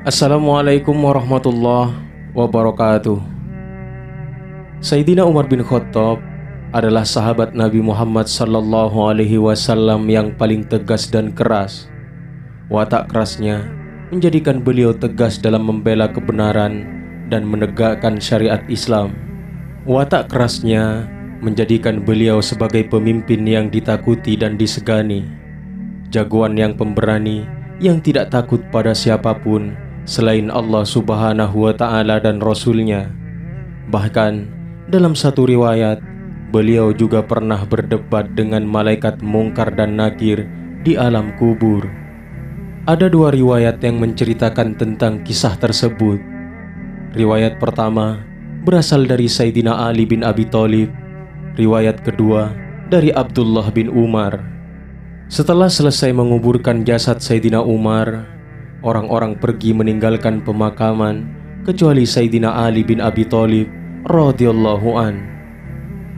Assalamualaikum warahmatullahi wabarakatuh. Sayyidina Umar bin Khattab adalah sahabat Nabi Muhammad sallallahu alaihi wasallam yang paling tegas dan keras. Watak kerasnya menjadikan beliau tegas dalam membela kebenaran dan menegakkan syariat Islam. Watak kerasnya menjadikan beliau sebagai pemimpin yang ditakuti dan disegani. Jagoan yang pemberani yang tidak takut pada siapapun selain Allah Subhanahu wa Ta'ala dan Rasul-Nya. Bahkan dalam satu riwayat, beliau juga pernah berdebat dengan malaikat Mungkar dan Nakir di alam kubur. Ada dua riwayat yang menceritakan tentang kisah tersebut. Riwayat pertama berasal dari Sayyidina Ali bin Abi Thalib. Riwayat kedua dari Abdullah bin Umar. Setelah selesai menguburkan jasad Sayyidina Umar, orang-orang pergi meninggalkan pemakaman kecuali Sayyidina Ali bin Abi Thalib radhiyallahu an.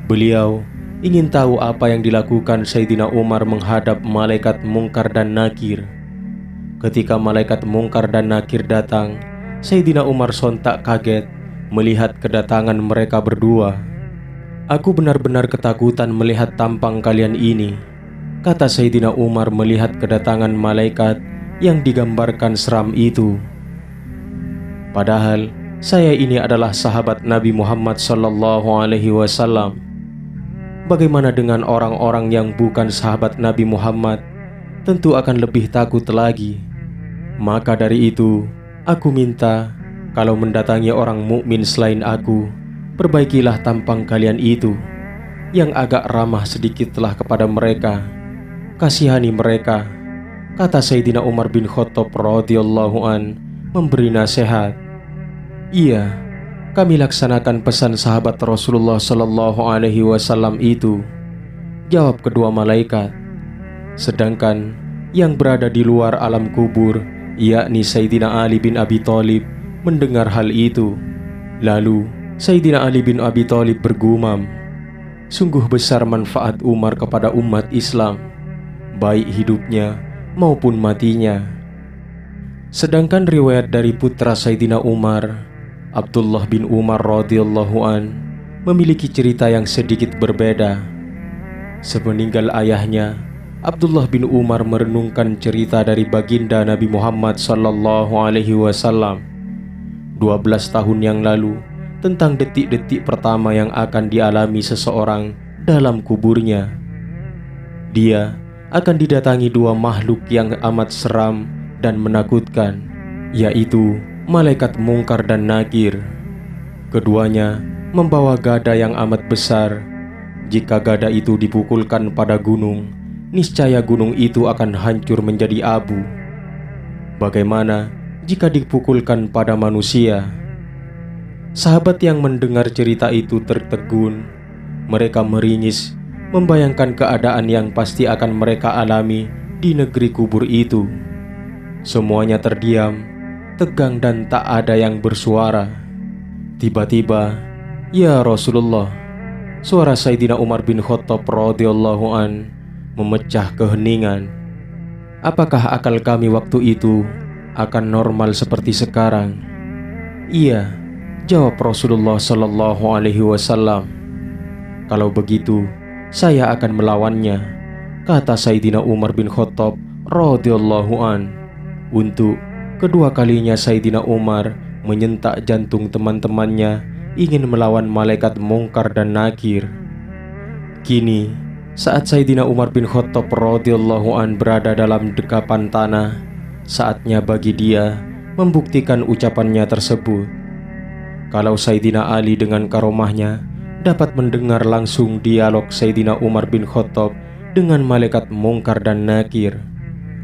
Beliau ingin tahu apa yang dilakukan Sayyidina Umar menghadap malaikat Mungkar dan Nakir. Ketika malaikat Mungkar dan Nakir datang, Sayyidina Umar sontak kaget melihat kedatangan mereka berdua. "Aku benar-benar ketakutan melihat tampang kalian ini," kata Sayyidina Umar melihat kedatangan malaikat yang digambarkan seram itu. "Padahal saya ini adalah sahabat Nabi Muhammad sallallahu alaihi wasallam. Bagaimana dengan orang-orang yang bukan sahabat Nabi Muhammad? Tentu akan lebih takut lagi. Maka dari itu, aku minta kalau mendatangi orang mukmin selain aku, perbaikilah tampang kalian itu. Yang agak ramah sedikitlah kepada mereka. Kasihani mereka," kata Sayyidina Umar bin Khattab radhiyallahu an memberi nasihat. "Iya, kami laksanakan pesan sahabat Rasulullah sallallahu alaihi wasallam itu," jawab kedua malaikat. Sedangkan yang berada di luar alam kubur, yakni Sayyidina Ali bin Abi Thalib, mendengar hal itu. Lalu Sayyidina Ali bin Abi Thalib bergumam, "Sungguh besar manfaat Umar kepada umat Islam, baik hidupnya maupun matinya." Sedangkan riwayat dari putra Sayyidina Umar, Abdullah bin Umar radhiyallahu an, memiliki cerita yang sedikit berbeda. Sepeninggal ayahnya, Abdullah bin Umar merenungkan cerita dari baginda Nabi Muhammad sallallahu alaihi wasallam 12 tahun yang lalu tentang detik-detik pertama yang akan dialami seseorang dalam kuburnya. Dia akan didatangi dua makhluk yang amat seram dan menakutkan, yaitu malaikat Mungkar dan Nakir. Keduanya membawa gada yang amat besar. Jika gada itu dipukulkan pada gunung, niscaya gunung itu akan hancur menjadi abu. Bagaimana jika dipukulkan pada manusia? Sahabat yang mendengar cerita itu tertegun. Mereka meringis membayangkan keadaan yang pasti akan mereka alami di negeri kubur itu. Semuanya terdiam, tegang dan tak ada yang bersuara. Tiba-tiba, "Ya Rasulullah," suara Sayyidina Umar bin Khattab radhiyallahu an memecah keheningan. "Apakah akal kami waktu itu akan normal seperti sekarang?" "Iya," jawab Rasulullah sallallahu alaihi wasallam. "Kalau begitu, saya akan melawannya," kata Sayyidina Umar bin Khattab radhiyallahu an. Untuk kedua kalinya Sayyidina Umar menyentak jantung teman-temannya ingin melawan malaikat Mungkar dan Nakir. Kini, saat Sayyidina Umar bin Khattab radhiyallahu an berada dalam dekapan tanah, saatnya bagi dia membuktikan ucapannya tersebut. Kalau Sayyidina Ali dengan karomahnya dapat mendengar langsung dialog Sayyidina Umar bin Khattab dengan malaikat Mungkar dan Nakir,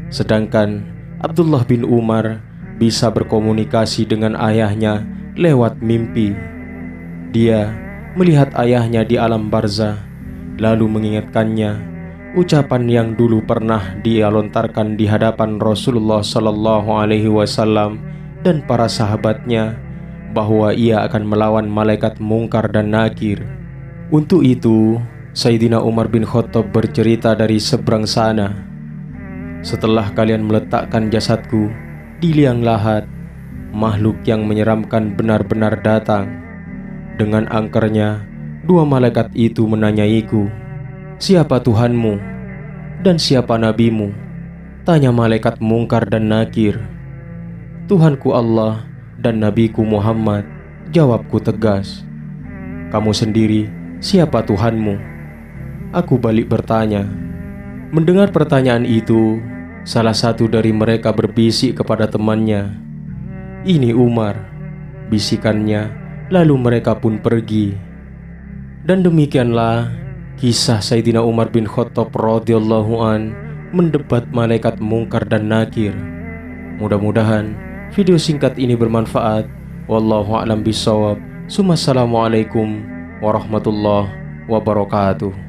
sedangkan Abdullah bin Umar bisa berkomunikasi dengan ayahnya lewat mimpi. Dia melihat ayahnya di alam barzah, lalu mengingatkannya ucapan yang dulu pernah dia lontarkan di hadapan Rasulullah sallallahu alaihi wasallam dan para sahabatnya, bahwa ia akan melawan malaikat Mungkar dan Nakir. Untuk itu, Sayyidina Umar bin Khattab bercerita dari seberang sana, "Setelah kalian meletakkan jasadku di liang lahat, makhluk yang menyeramkan benar-benar datang. Dengan angkernya, dua malaikat itu menanyaiku, "Siapa Tuhanmu dan siapa nabimu?" Tanya malaikat Mungkar dan Nakir. "Tuhanku Allah dan nabiku Muhammad," jawabku tegas. "Kamu sendiri, siapa Tuhanmu?" Aku balik bertanya. Mendengar pertanyaan itu, salah satu dari mereka berbisik kepada temannya, "Ini Umar," bisikannya, lalu mereka pun pergi. Dan demikianlah kisah Sayyidina Umar bin Khattab radhiyallahu an mendebat malaikat Mungkar dan Nakir. Mudah-mudahan video singkat ini bermanfaat. Wallahu a'lam bishawab. Assalamualaikum warahmatullahi wabarakatuh.